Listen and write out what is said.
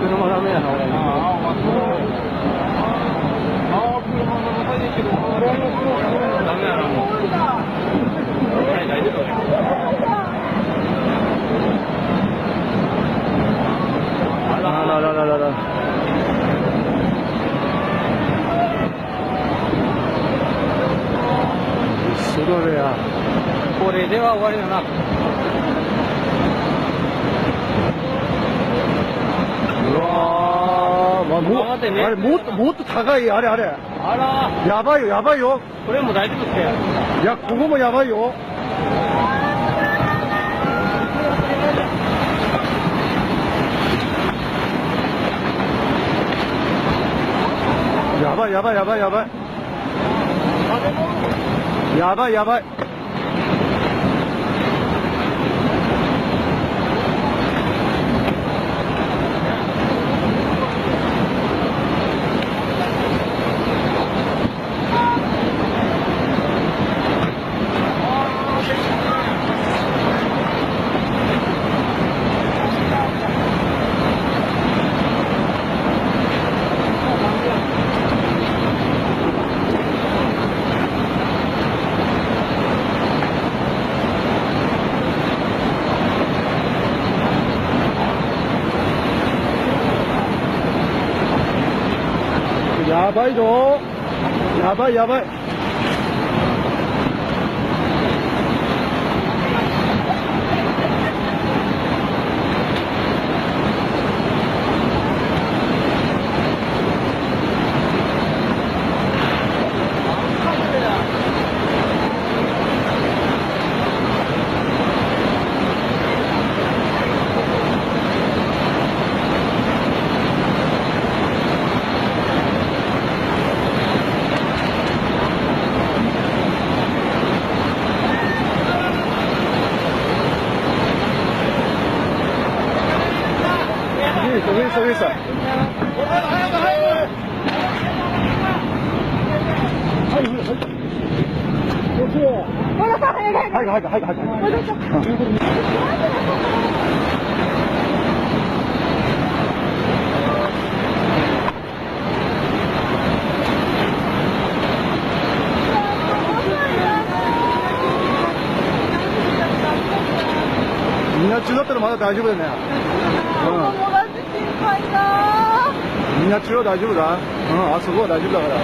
車ダメやな、俺。ダメやな、もう。はい、大丈夫ね。これでは終わりだな。うわー、まあ、待ってね。あれもっと高い、あれ。あら。やばいよ。これも大丈夫っすよ。いや、ここもやばいよ。やばい。やばい。やばいぞ。やばい。上さ。みんな中だったらまだ大丈夫だよね。みんな中は大丈夫だ。あそこは大丈夫だから。